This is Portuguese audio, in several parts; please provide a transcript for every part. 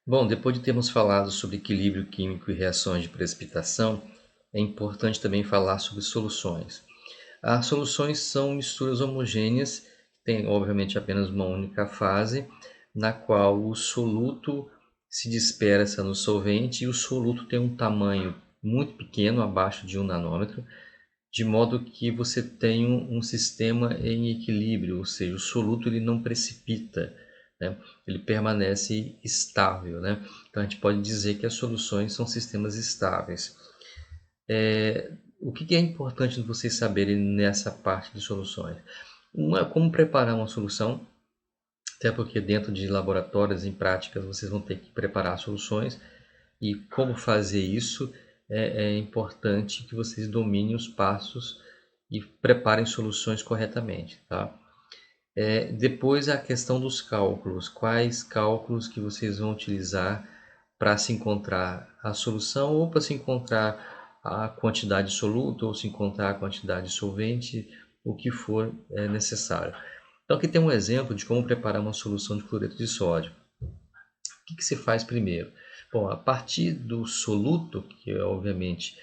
Bom, depois de termos falado sobre equilíbrio químico e reações de precipitação, é importante também falar sobre soluções. As soluções são misturas homogêneas, que têm obviamente apenas uma única fase, na qual o soluto se dispersa no solvente e o soluto tem um tamanho muito pequeno, abaixo de 1 nanômetro, de modo que você tem um sistema em equilíbrio, ou seja, o soluto ele não precipita, né? Ele permanece estável, né? Então a gente pode dizer que as soluções são sistemas estáveis. O que é importante vocês saberem nessa parte de soluções? Como preparar uma solução, até porque dentro de laboratórios, em práticas, vocês vão ter que preparar soluções, e como fazer isso é importante que vocês dominem os passos e preparem soluções corretamente, tá? Depois a questão dos cálculos. Quais cálculos que vocês vão utilizar para se encontrar a solução ou para se encontrar a quantidade de soluto ou se encontrar a quantidade de solvente, o que for necessário. Então aqui tem um exemplo de como preparar uma solução de cloreto de sódio. O que se faz primeiro? Bom, a partir do soluto, que é obviamente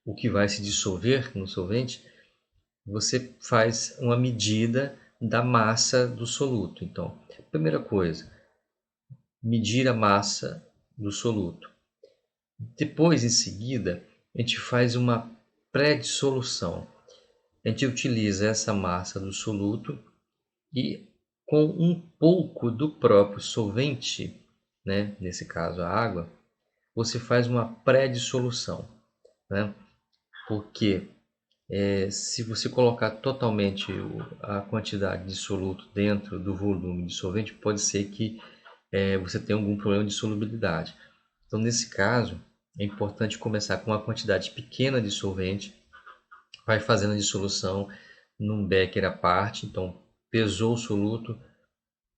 o que vai se dissolver no solvente, você faz uma medida da massa do soluto. Então, primeira coisa, medir a massa do soluto. Depois, em seguida, a gente faz uma pré-dissolução. A gente utiliza essa massa do soluto e com um pouco do próprio solvente, né, nesse caso a água, você faz uma pré-dissolução, né? Porque se você colocar totalmente a quantidade de soluto dentro do volume de solvente, pode ser que você tenha algum problema de solubilidade. Então, nesse caso, é importante começar com uma quantidade pequena de solvente, vai fazendo a dissolução num becker à parte. Então, pesou o soluto,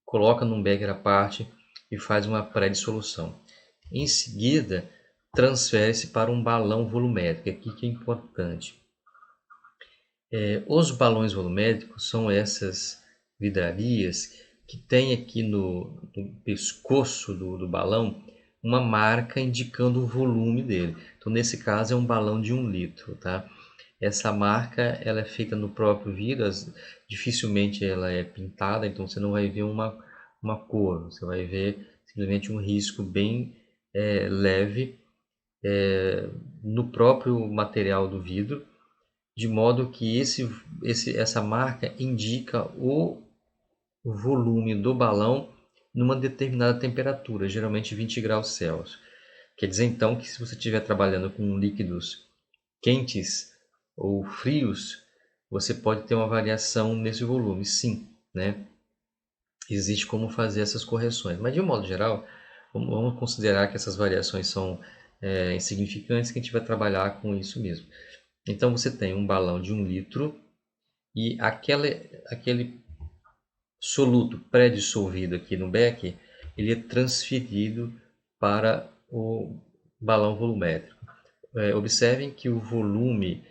coloca num becker à parte e faz uma pré-dissolução. Em seguida, transfere-se para um balão volumétrico. Aqui que é importante. Os balões volumétricos são essas vidrarias que tem aqui no pescoço do balão uma marca indicando o volume dele. Então, nesse caso, é um balão de 1 litro, tá? Essa marca ela é feita no próprio vidro, dificilmente ela é pintada, então você não vai ver uma cor, você vai ver simplesmente um risco bem leve no próprio material do vidro, de modo que essa marca indica o volume do balão numa determinada temperatura, geralmente 20 graus Celsius. Quer dizer então que se você estiver trabalhando com líquidos quentes ou frios, você pode ter uma variação nesse volume, sim, né? Existe como fazer essas correções, mas de um modo geral, vamos considerar que essas variações são insignificantes, que a gente vai trabalhar com isso mesmo. Então você tem um balão de 1 litro e aquele soluto pré-dissolvido aqui no becker, ele é transferido para o balão volumétrico. Observem que o volume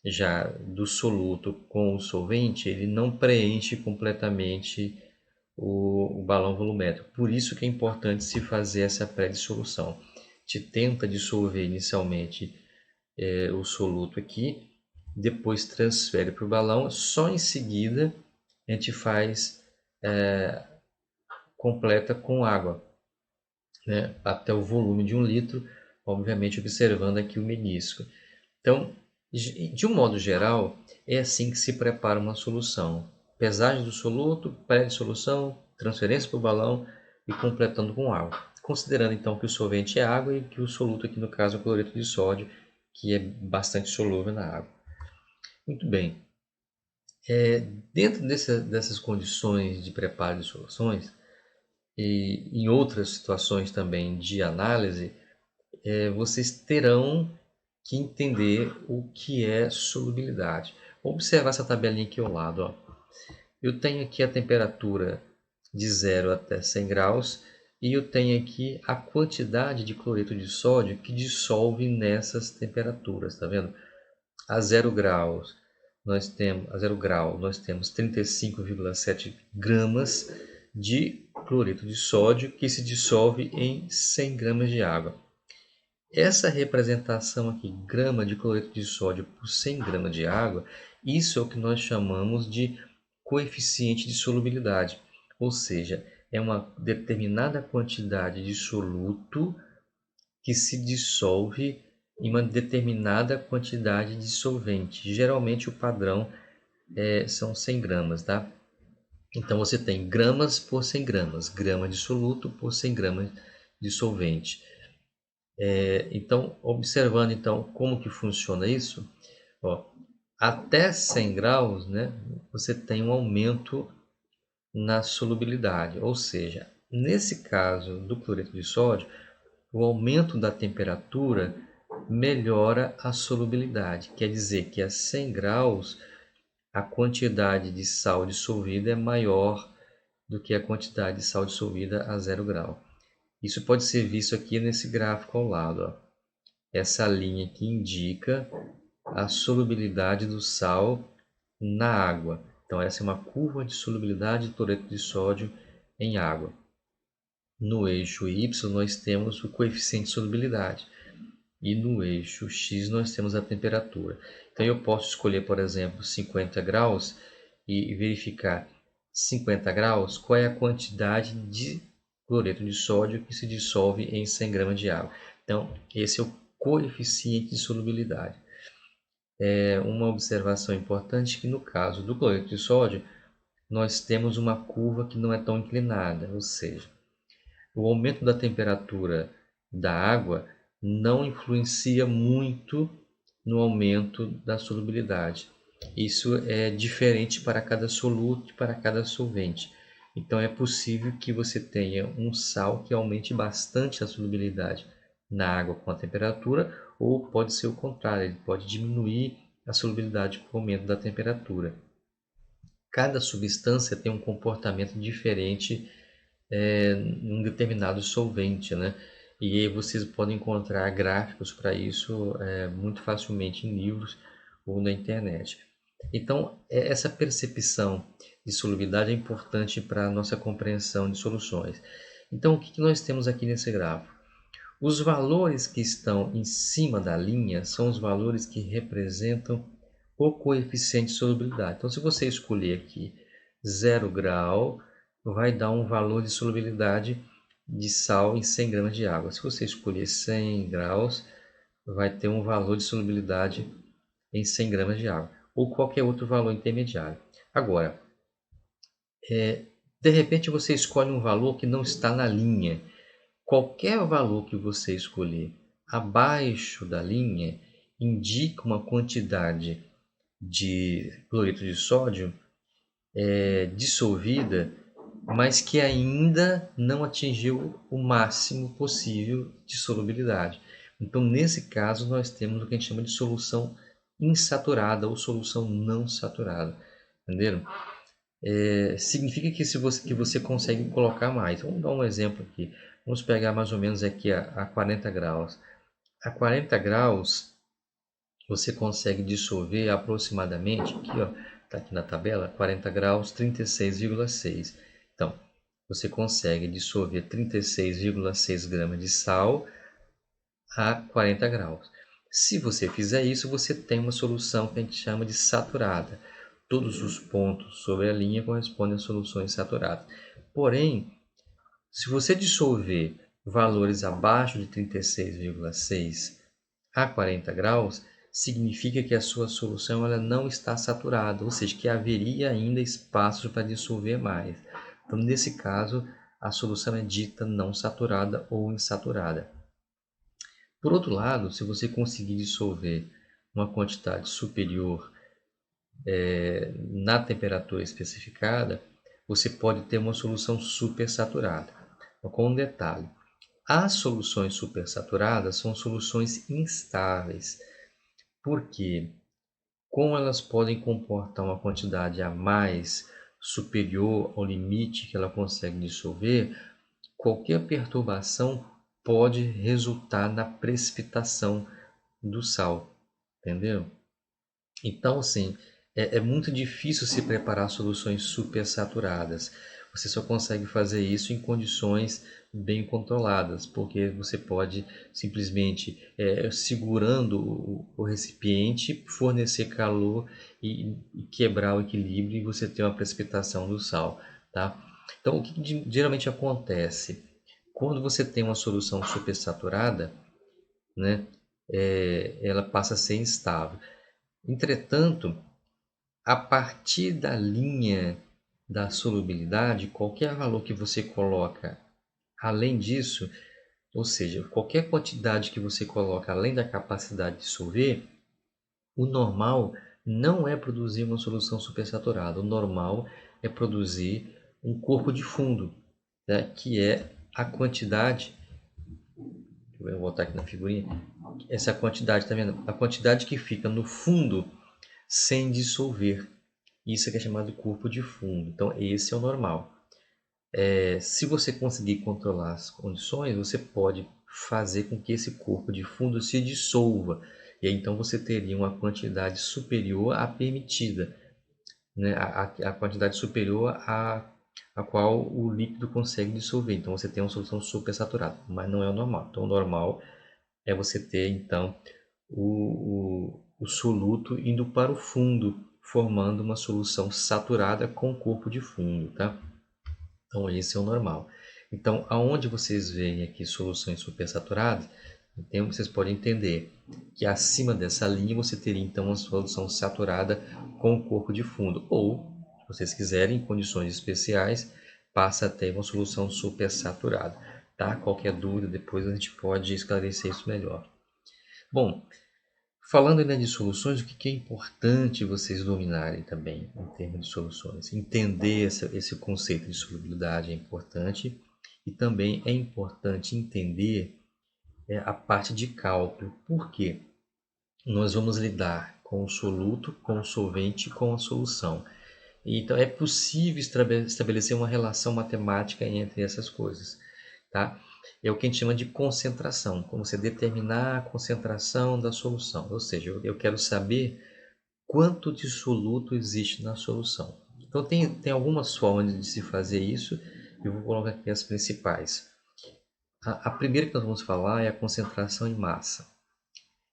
já do soluto com o solvente, ele não preenche completamente o balão volumétrico. Por isso que é importante se fazer essa pré-dissolução. A gente tenta dissolver inicialmente o soluto aqui, depois transfere para o balão, só em seguida a gente faz completa com água, né, até o volume de 1 litro, obviamente observando aqui o menisco. Então, de um modo geral, é assim que se prepara uma solução. Pesagem do soluto, pré-dissolução, transferência para o balão e completando com água. Considerando então que o solvente é água e que o soluto aqui no caso é o cloreto de sódio, que é bastante solúvel na água. Muito bem. Dentro dessas condições de preparo de soluções, e em outras situações também de análise, vocês terão que entender o que é solubilidade. Vamos observar essa tabelinha aqui ao lado. Ó. Eu tenho aqui a temperatura de 0 até 100 graus e eu tenho aqui a quantidade de cloreto de sódio que dissolve nessas temperaturas. Tá vendo? A 0 graus nós temos 35,7 gramas de cloreto de sódio que se dissolve em 100 gramas de água. Essa representação aqui, grama de cloreto de sódio por 100 gramas de água, isso é o que nós chamamos de coeficiente de solubilidade, ou seja, é uma determinada quantidade de soluto que se dissolve em uma determinada quantidade de solvente. Geralmente o padrão são 100 gramas, tá? Então você tem gramas por 100 gramas, grama de soluto por 100 gramas de solvente. Então, observando então como que funciona isso, ó, até 100 graus, né, você tem um aumento na solubilidade, ou seja, nesse caso do cloreto de sódio, o aumento da temperatura melhora a solubilidade, quer dizer que a 100 graus a quantidade de sal dissolvida é maior do que a quantidade de sal dissolvida a 0 grau. Isso pode ser visto aqui nesse gráfico ao lado. Ó. Essa linha que indica a solubilidade do sal na água. Então, essa é uma curva de solubilidade de cloreto de sódio em água. No eixo Y, nós temos o coeficiente de solubilidade. E no eixo X, nós temos a temperatura. Então, eu posso escolher, por exemplo, 50 graus e verificar 50 graus, qual é a quantidade de cloreto de sódio que se dissolve em 100 gramas de água. Então, esse é o coeficiente de solubilidade. Uma observação importante que no caso do cloreto de sódio, nós temos uma curva que não é tão inclinada, ou seja, o aumento da temperatura da água não influencia muito no aumento da solubilidade. Isso é diferente para cada soluto e para cada solvente. Então é possível que você tenha um sal que aumente bastante a solubilidade na água com a temperatura, ou pode ser o contrário, ele pode diminuir a solubilidade com o aumento da temperatura. Cada substância tem um comportamento diferente em um determinado solvente, né? E aí vocês podem encontrar gráficos para isso muito facilmente em livros ou na internet. Então, essa percepção de solubilidade é importante para a nossa compreensão de soluções. Então, o que nós temos aqui nesse gráfico? Os valores que estão em cima da linha são os valores que representam o coeficiente de solubilidade. Então, se você escolher aqui 0 grau, vai dar um valor de solubilidade de sal em 100 gramas de água. Se você escolher 100 graus, vai ter um valor de solubilidade em 100 gramas de água, ou qualquer outro valor intermediário. Agora, de repente você escolhe um valor que não está na linha. Qualquer valor que você escolher abaixo da linha indica uma quantidade de cloreto de sódio dissolvida, mas que ainda não atingiu o máximo possível de solubilidade. Então, nesse caso, nós temos o que a gente chama de solução insaturada ou solução não saturada. Entenderam? Significa que você consegue colocar mais. Vamos dar um exemplo aqui. Vamos pegar mais ou menos aqui a 40 graus. A 40 graus você consegue dissolver aproximadamente, aqui ó, está aqui na tabela, 40 graus, 36,6. Então, você consegue dissolver 36,6 gramas de sal a 40 graus. Se você fizer isso, você tem uma solução que a gente chama de saturada. Todos os pontos sobre a linha correspondem a soluções saturadas. Porém, se você dissolver valores abaixo de 36,6 a 40 graus, significa que a sua solução ela não está saturada, ou seja, que haveria ainda espaço para dissolver mais. Então, nesse caso, a solução é dita não saturada ou insaturada. Por outro lado, se você conseguir dissolver uma quantidade superior na temperatura especificada, você pode ter uma solução supersaturada. Com um detalhe, as soluções supersaturadas são soluções instáveis, porque como elas podem comportar uma quantidade a mais superior ao limite que ela consegue dissolver, qualquer perturbação pode resultar na precipitação do sal, entendeu? Então, assim, é muito difícil se preparar soluções supersaturadas. você só consegue fazer isso em condições bem controladas, porque você pode simplesmente, segurando o recipiente, fornecer calor e quebrar o equilíbrio e você ter uma precipitação do sal, tá? Então, o que geralmente acontece? Quando você tem uma solução supersaturada, né, ela passa a ser instável. Entretanto, a partir da linha da solubilidade, qualquer valor que você coloca além disso, ou seja, qualquer quantidade que você coloca além da capacidade de dissolver, o normal não é produzir uma solução supersaturada. O normal é produzir um corpo de fundo, né, que é a quantidade. Eu vou voltar aqui na figurinha. Essa quantidade, tá vendo? A quantidade que fica no fundo sem dissolver. Isso é que é chamado de corpo de fundo. Então, esse é o normal. Se você conseguir controlar as condições, você pode fazer com que esse corpo de fundo se dissolva. E aí, então você teria uma quantidade superior à permitida, né? A quantidade superior a qual o líquido consegue dissolver. Então você tem uma solução supersaturada, mas não é o normal. Então o normal é você ter então o soluto indo para o fundo, formando uma solução saturada com corpo de fundo, tá? Então esse é o normal. Então, aonde vocês veem aqui soluções supersaturadas, então vocês podem entender que acima dessa linha você teria então uma solução saturada com corpo de fundo. Ou, se vocês quiserem, em condições especiais, passa a ter uma solução supersaturada. Tá? Qualquer dúvida, depois a gente pode esclarecer isso melhor. Bom, falando ainda de soluções, o que é importante vocês dominarem também em termos de soluções? Entender esse conceito de solubilidade é importante e também é importante entender a parte de cálculo. Por quê? Nós vamos lidar com o soluto, com o solvente e com a solução. Então é possível estabelecer uma relação matemática entre essas coisas, tá? É o que a gente chama de concentração, como você determinar a concentração da solução. Ou seja, eu quero saber quanto de soluto existe na solução. Então tem algumas formas de se fazer isso, eu vou colocar aqui as principais. A primeira que nós vamos falar é a concentração em massa.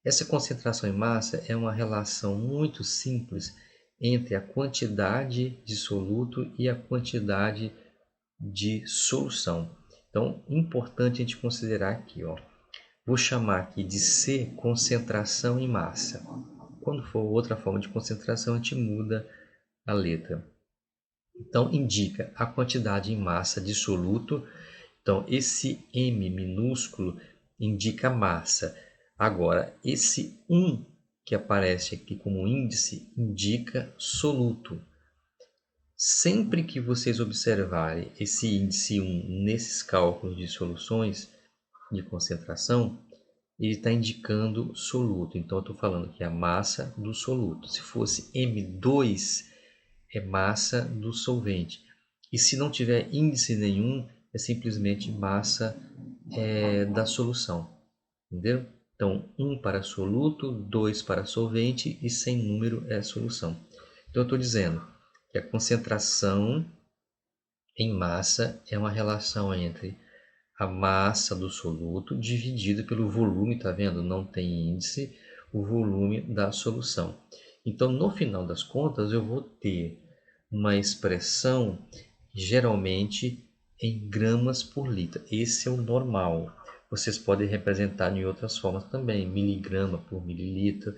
Essa concentração em massa é uma relação muito simples entre a quantidade de soluto e a quantidade de solução. Então, importante a gente considerar aqui, ó. Vou chamar aqui de C concentração em massa. Quando for outra forma de concentração, a gente muda a letra. Então, indica a quantidade em massa de soluto. Então, esse M minúsculo indica massa. Agora, esse 1 que aparece aqui como índice indica soluto. Sempre que vocês observarem esse índice 1 nesses cálculos de soluções de concentração, ele está indicando soluto. Então, eu estou falando que é a massa do soluto. Se fosse M2, é massa do solvente. E se não tiver índice nenhum, é simplesmente massa da solução. Entendeu? Então, 1 para soluto, 2 para solvente e sem número é solução. Então, eu estou dizendo que a concentração em massa é uma relação entre a massa do soluto dividida pelo volume, tá vendo? Não tem índice, o volume da solução. Então, no final das contas, eu vou ter uma expressão geralmente em gramas por litro. Esse é o normal. Vocês podem representar de outras formas também, miligrama por mililitro,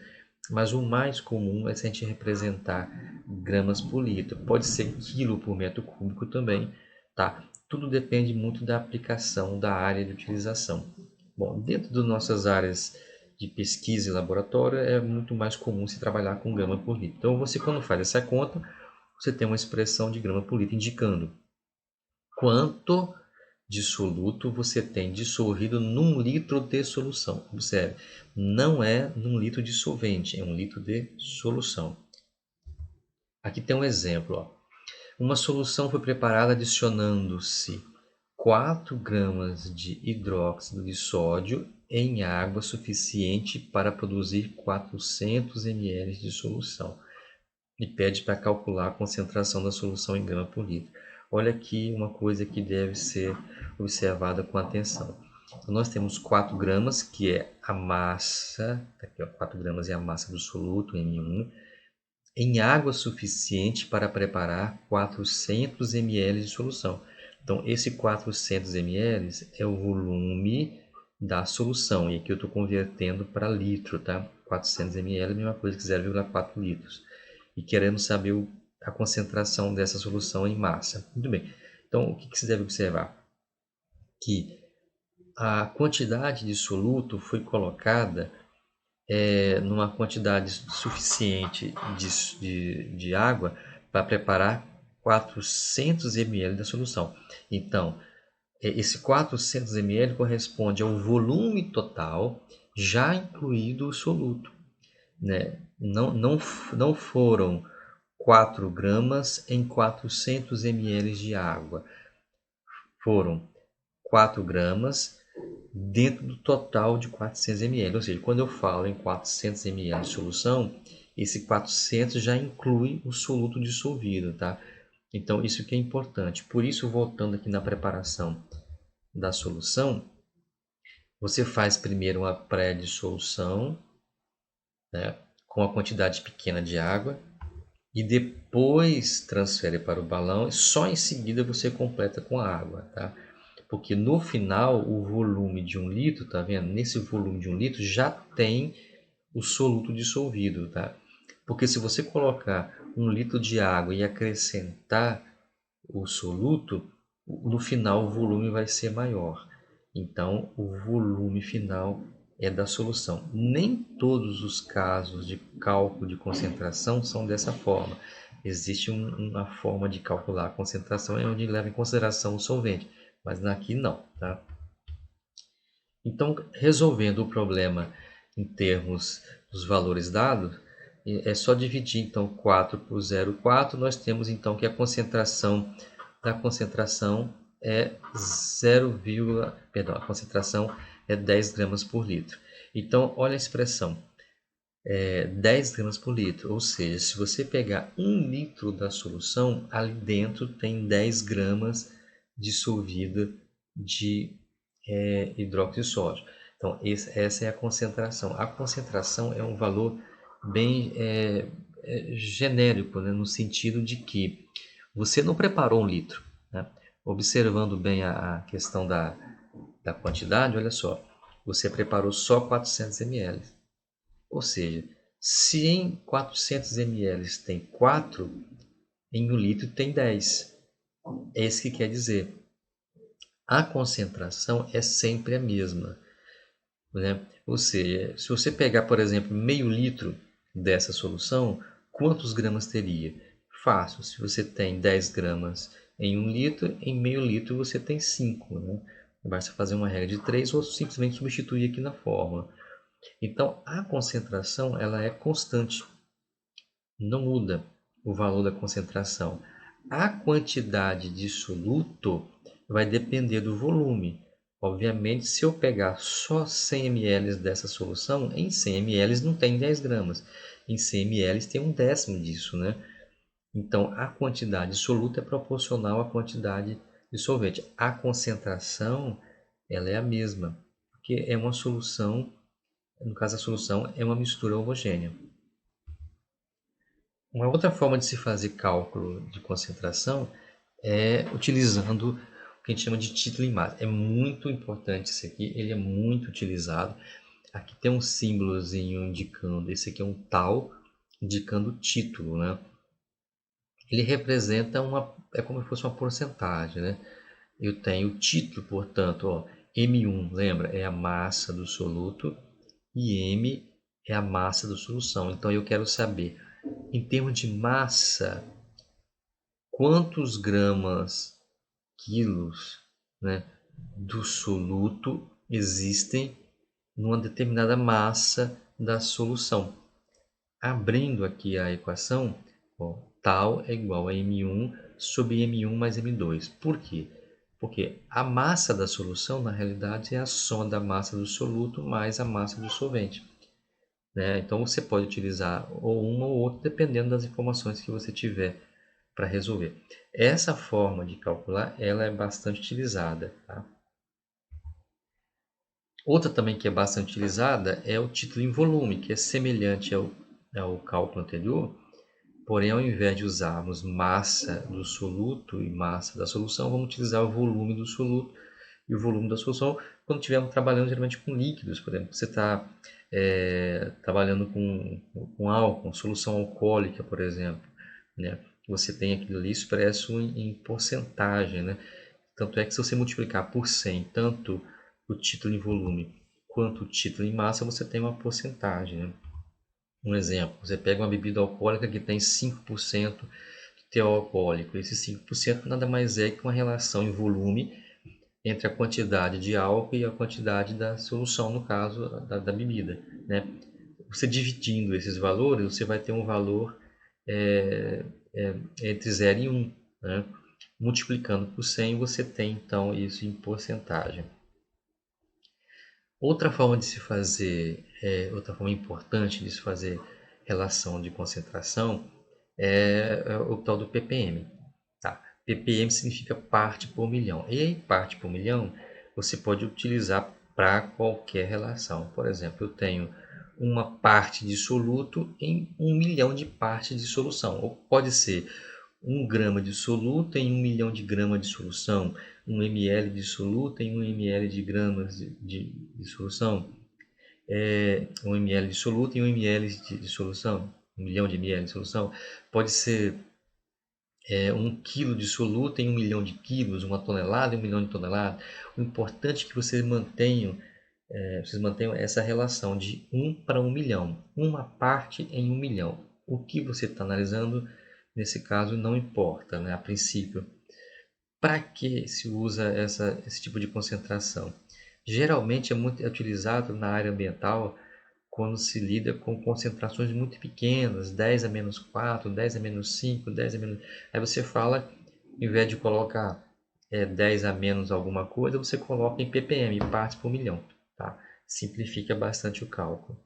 mas o mais comum é se a gente representar gramas por litro. Pode ser quilo por metro cúbico também, tá? Tudo depende muito da aplicação, da área de utilização. Bom, dentro das nossas áreas de pesquisa e laboratório, é muito mais comum se trabalhar com grama por litro. Então, você quando faz essa conta, você tem uma expressão de grama por litro indicando quanto de soluto você tem dissolvido num litro de solução. Observe, não é num litro de solvente, é um litro de solução. Aqui tem um exemplo. Ó. Uma solução foi preparada adicionando-se 4 gramas de hidróxido de sódio em água suficiente para produzir 400 ml de solução. E pede para calcular a concentração da solução em grama por litro. olha aqui uma coisa que deve ser observada com atenção. Então, nós temos 4 gramas, que é a massa, aqui, ó, 4 gramas é a massa do soluto, M1, em água suficiente para preparar 400 ml de solução. Então, esse 400 ml é o volume da solução. E aqui eu estou convertendo para litro, tá? 400 ml é a mesma coisa que 0,4 litros. E querendo saber a concentração dessa solução em massa. Muito bem. Então, o que se deve observar? Que a quantidade de soluto foi colocada numa quantidade suficiente de água para preparar 400 ml da solução. Então, esse 400 ml corresponde ao volume total, já incluído o soluto. Né? Não foram 4 gramas em 400 ml de água. Foram 4 gramas dentro do total de 400 ml. Ou seja, quando eu falo em 400 ml de solução, esse 400 já inclui o soluto dissolvido, tá? Então, isso que é importante. Por isso, voltando aqui na preparação da solução, você faz primeiro uma pré-dissolução, né, com a quantidade pequena de água, e depois transfere para o balão, e só em seguida você completa com a água, tá? Porque no final o volume de 1 litro, tá vendo? Nesse volume de 1 litro já tem o soluto dissolvido, tá? Porque se você colocar 1 litro de água e acrescentar o soluto, no final o volume vai ser maior. Então o volume final é da solução. Nem todos os casos de cálculo de concentração são dessa forma. Existe uma forma de calcular a concentração onde leva em consideração o solvente, mas aqui não, tá? Então, resolvendo o problema em termos dos valores dados, é só dividir então 4 por 0,4, nós temos então que a concentração é 0, perdão, a concentração é 10 gramas por litro. Então, olha a expressão, 10 gramas por litro, ou seja, se você pegar 1 litro da solução, ali dentro tem 10 gramas dissolvida de hidróxido de sódio. Então, essa é a concentração. A concentração é um valor bem genérico, né, no sentido de que você não preparou 1 litro. Né? Observando bem a questão da quantidade, olha só, você preparou só 400 ml. Ou seja, se em 400 ml tem 4, em 1 litro tem 10. É isso que quer dizer. A concentração é sempre a mesma. Né? Ou seja, se você pegar, por exemplo, meio litro dessa solução, quantos gramas teria? Fácil, se você tem 10 gramas em 1 litro, em meio litro você tem 5. Né? Basta fazer uma regra de 3 ou simplesmente substituir aqui na fórmula. Então, a concentração ela é constante, não muda o valor da concentração. A quantidade de soluto vai depender do volume. Obviamente, se eu pegar só 100 ml dessa solução, em 100 ml não tem 10 gramas. Em 100 ml tem 1/10 disso, né? Então, a quantidade de soluto é proporcional à quantidade de solvente. A concentração ela é a mesma, porque é uma solução, no caso a solução é uma mistura homogênea. Uma outra forma de se fazer cálculo de concentração é utilizando o que a gente chama de título em massa. É muito importante isso aqui, ele é muito utilizado. Aqui tem um símbolozinho indicando, esse aqui é um tal, indicando o título, né? Ele representa é como se fosse uma porcentagem, né? Eu tenho o título, portanto, ó, M1, lembra? É a massa do soluto e M é a massa da solução. Então eu quero saber, em termos de massa, quantos gramas, quilos, né, do soluto existem numa determinada massa da solução. Abrindo aqui a equação, ó, tal é igual a M1 sobre M1 mais M2. Por quê? Porque a massa da solução, na realidade, é a soma da massa do soluto mais a massa do solvente. Né? Então, você pode utilizar ou uma ou outra, dependendo das informações que você tiver para resolver. Essa forma de calcular, ela é bastante utilizada, tá? Outra também que é bastante utilizada é o título em volume, que é semelhante ao cálculo anterior, porém ao invés de usarmos massa do soluto e massa da solução, vamos utilizar o volume do soluto e o volume da solução quando estivermos trabalhando geralmente com líquidos. Por exemplo, você está trabalhando com álcool, solução alcoólica, por exemplo, né? Você tem aquilo ali expresso em porcentagem, né? Tanto é que se você multiplicar por 100, tanto o título em volume quanto o título em massa, você tem uma porcentagem, né? Um exemplo, você pega uma bebida alcoólica que tem 5% de teor alcoólico. Esse 5% nada mais é que uma relação em volume entre a quantidade de álcool e a quantidade da solução, no caso da bebida, né? Você dividindo esses valores, você vai ter um valor é, entre 0 e 1, né? Multiplicando por 100, você tem então isso em porcentagem. Outra forma de se fazer, outra forma importante de se fazer relação de concentração é o tal do ppm. Tá? ppm significa parte por milhão. E aí, parte por milhão, você pode utilizar para qualquer relação. Por exemplo, eu tenho uma parte de soluto em 1 milhão de partes de solução. Ou pode ser 1 grama de soluto em 1 milhão de gramas de solução, 1 ml de soluto em 1 ml de gramas de solução, 1 ml de soluto em 1 ml de solução, 1 milhão de ml de solução. Pode ser 1 quilo de soluto em 1 milhão de quilos, 1 tonelada em 1 milhão de toneladas. O importante é que vocês mantenham essa relação de 1 para 1 milhão, uma parte em 1 milhão. O que você está analisando, nesse caso, não importa, né, a princípio. Para que se usa esse tipo de concentração? Geralmente é utilizado na área ambiental quando se lida com concentrações muito pequenas, 10 a menos 4, 10 a menos 5, 10 a menos... Aí você fala, em vez de colocar 10 a menos alguma coisa, você coloca em ppm, partes por milhão. Tá? Simplifica bastante o cálculo.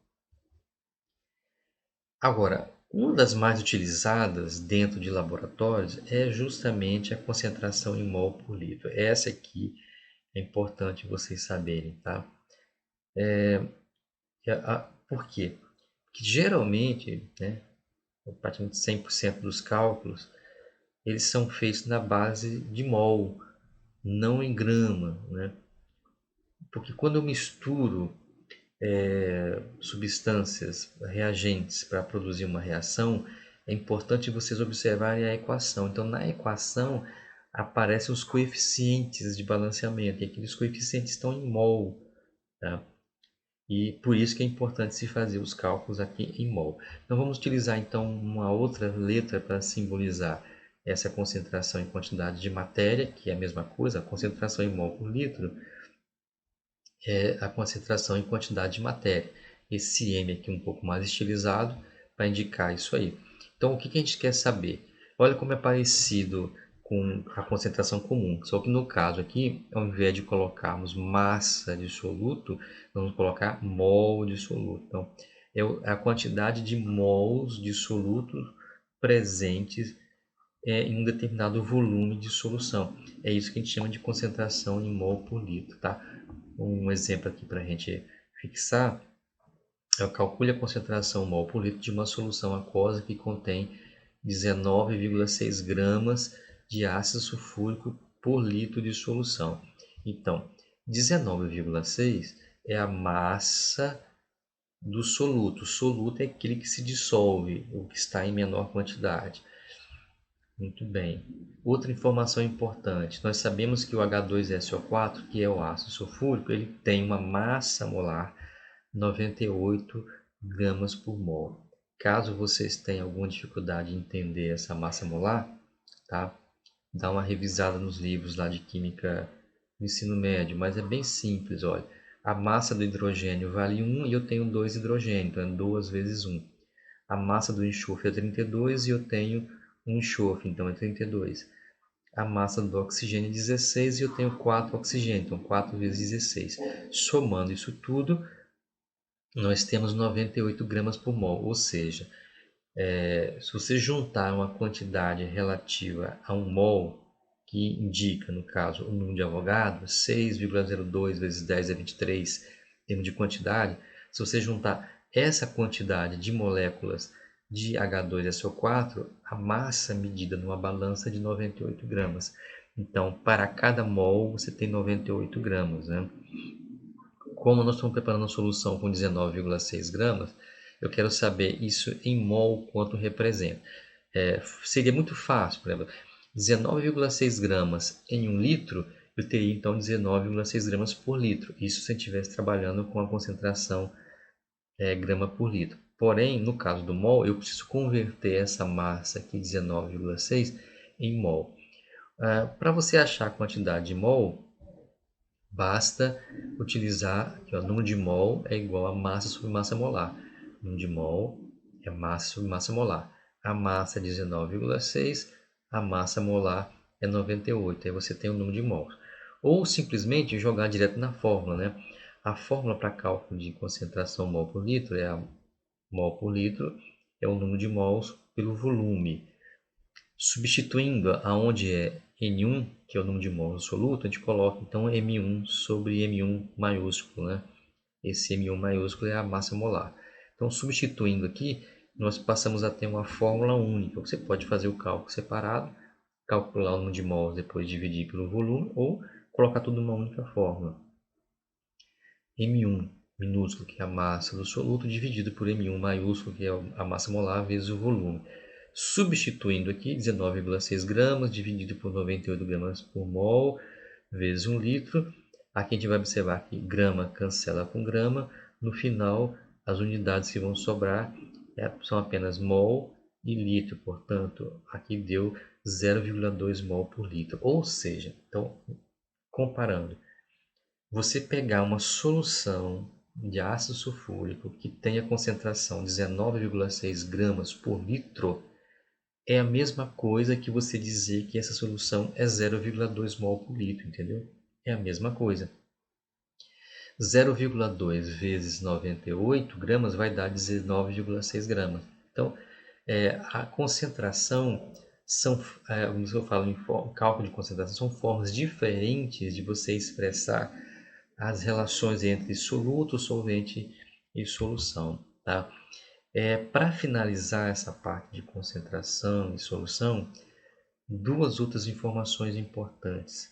Agora, uma das mais utilizadas dentro de laboratórios é justamente a concentração em mol por litro. Essa aqui é importante vocês saberem, tá? Por quê? Porque geralmente, né, praticamente 100% dos cálculos, eles são feitos na base de mol, não em grama, né? Porque quando eu misturo substâncias, reagentes para produzir uma reação, é importante vocês observarem a equação. Então, na equação aparecem os coeficientes de balanceamento, e aqueles coeficientes estão em mol, tá? E por isso que é importante se fazer os cálculos aqui em mol. Então vamos utilizar então uma outra letra para simbolizar essa concentração em quantidade de matéria, que é a mesma coisa, a concentração em mol por litro é a concentração em quantidade de matéria. Esse M aqui um pouco mais estilizado para indicar isso aí. Então o que a gente quer saber? Olha como é parecido com a concentração comum, só que no caso aqui, ao invés de colocarmos massa de soluto, vamos colocar mol de soluto. Então, é a quantidade de mols de soluto presentes em um determinado volume de solução. É isso que a gente chama de concentração em mol por litro, tá? Um exemplo aqui para a gente fixar calcule a concentração mol por litro de uma solução aquosa que contém 19,6 gramas de ácido sulfúrico por litro de solução. Então, 19,6 é a massa do soluto. O soluto é aquele que se dissolve, o que está em menor quantidade. Muito bem. Outra informação importante, nós sabemos que o H2SO4, que é o ácido sulfúrico, ele tem uma massa molar 98 gramas por mol. Caso vocês tenham alguma dificuldade em entender essa massa molar, tá? Dá uma revisada nos livros lá de química do ensino médio, mas é bem simples, olha. A massa do hidrogênio vale 1 e eu tenho 2 hidrogênios, então é 2 vezes 1. A massa do enxofre é 32 e eu tenho um enxofre, então é 32. A massa do oxigênio é 16 e eu tenho 4 oxigênios, então 4 vezes 16. Somando isso tudo, nós temos 98 gramas por mol, ou seja, Se você juntar uma quantidade relativa a um mol, que indica, no caso, o número de Avogadro, 6,02 vezes 10 é 23, em termos de quantidade, se você juntar essa quantidade de moléculas de H2SO4, a massa medida numa balança é de 98 gramas. Então, para cada mol, você tem 98 gramas, né? Como nós estamos preparando a solução com 19,6 gramas, eu quero saber isso em mol quanto representa. Seria muito fácil, por exemplo, 19,6 gramas em 1 litro, eu teria então 19,6 gramas por litro. Isso se eu estivesse trabalhando com a concentração grama por litro. Porém, no caso do mol, eu preciso converter essa massa aqui, 19,6, em mol. Para você achar a quantidade de mol, basta utilizar aqui, ó, número de mol é igual a massa sobre massa molar. Número de mol é massa sobre massa molar. A massa é 19,6, a massa molar é 98. Aí você tem o número de mols. Ou simplesmente jogar direto na fórmula, né? A fórmula para cálculo de concentração mol por litro é a mol por litro é o número de mols pelo volume. Substituindo aonde é N1, que é o número de mols do soluto, a gente coloca então M1 sobre M1 maiúsculo, né? Esse M1 maiúsculo é a massa molar. Então, substituindo aqui, nós passamos a ter uma fórmula única. Você pode fazer o cálculo separado, calcular o número de mols, depois dividir pelo volume, ou colocar tudo numa única fórmula. M1 minúsculo, que é a massa do soluto, dividido por M1 maiúsculo, que é a massa molar, vezes o volume. Substituindo aqui, 19,6 gramas dividido por 98 gramas por mol, vezes 1 litro. Aqui a gente vai observar que grama cancela com grama. No final, as unidades que vão sobrar são apenas mol e litro. Portanto, aqui deu 0,2 mol por litro. Ou seja, então, comparando, você pegar uma solução de ácido sulfúrico que tenha concentração de 19,6 gramas por litro, é a mesma coisa que você dizer que essa solução é 0,2 mol por litro, entendeu? É a mesma coisa. 0,2 vezes 98 gramas vai dar 19,6 gramas. Então, a concentração como eu falo em cálculo de concentração, são formas diferentes de você expressar as relações entre soluto, solvente e solução, tá? Para finalizar essa parte de concentração e solução, duas outras informações importantes.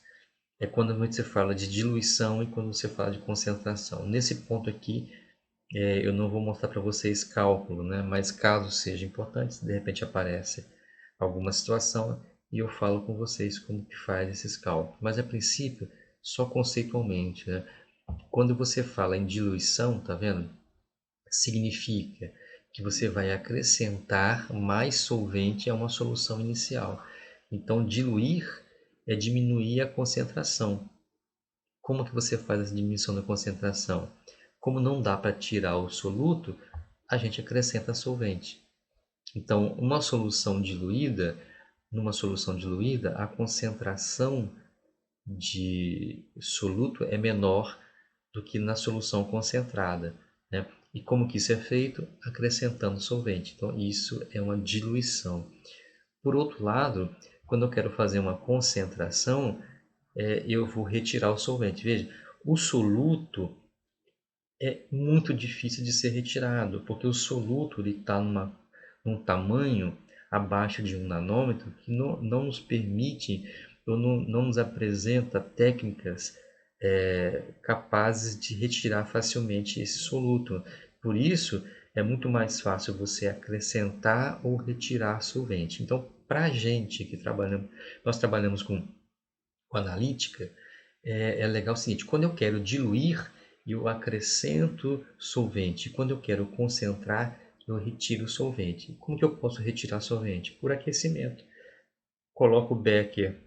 É quando você fala de diluição e quando você fala de concentração. Nesse ponto aqui, eu não vou mostrar para vocês cálculo, né? Mas caso seja importante, de repente aparece alguma situação e eu falo com vocês como que faz esses cálculos. Mas a princípio, só conceitualmente, né? Quando você fala em diluição, tá vendo? Significa que você vai acrescentar mais solvente a uma solução inicial. Então, diluir é diminuir a concentração. Como que você faz essa diminuição da concentração? Como não dá para tirar o soluto, a gente acrescenta solvente. Então, numa solução diluída, a concentração de soluto é menor do que na solução concentrada, né? E como que isso é feito? Acrescentando solvente. Então, isso é uma diluição. Por outro lado, quando eu quero fazer uma concentração, eu vou retirar o solvente. Veja, o soluto é muito difícil de ser retirado, porque o soluto está num tamanho abaixo de 1 nanômetro que não nos permite ou não nos apresenta técnicas capazes de retirar facilmente esse soluto. Por isso, é muito mais fácil você acrescentar ou retirar solvente. Então, para a gente que nós trabalhamos com analítica, é legal o seguinte: quando eu quero diluir, eu acrescento solvente. Quando eu quero concentrar, eu retiro o solvente. Como que eu posso retirar solvente? Por aquecimento. Coloco o becker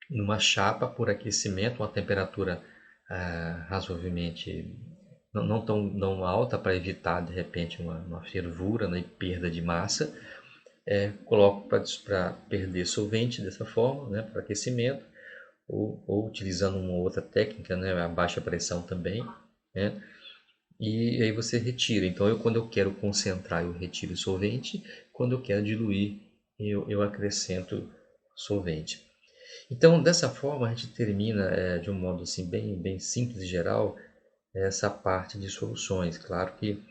numa chapa por aquecimento, uma temperatura razoavelmente não tão alta para evitar de repente uma fervura, né, e perda de massa. Coloco para perder solvente dessa forma, né, para aquecimento, ou utilizando uma outra técnica, né, a baixa pressão também, né, e aí você retira. Então, quando eu quero concentrar, eu retiro o solvente. Quando eu quero diluir, eu acrescento solvente. Então, dessa forma, a gente termina de um modo assim, bem simples e geral essa parte de soluções. Claro que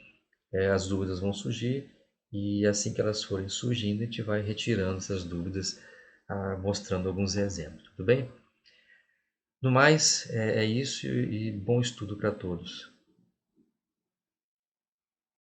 as dúvidas vão surgir e assim que elas forem surgindo, a gente vai retirando essas dúvidas, mostrando alguns exemplos. Tudo bem? No mais, é isso e bom estudo para todos.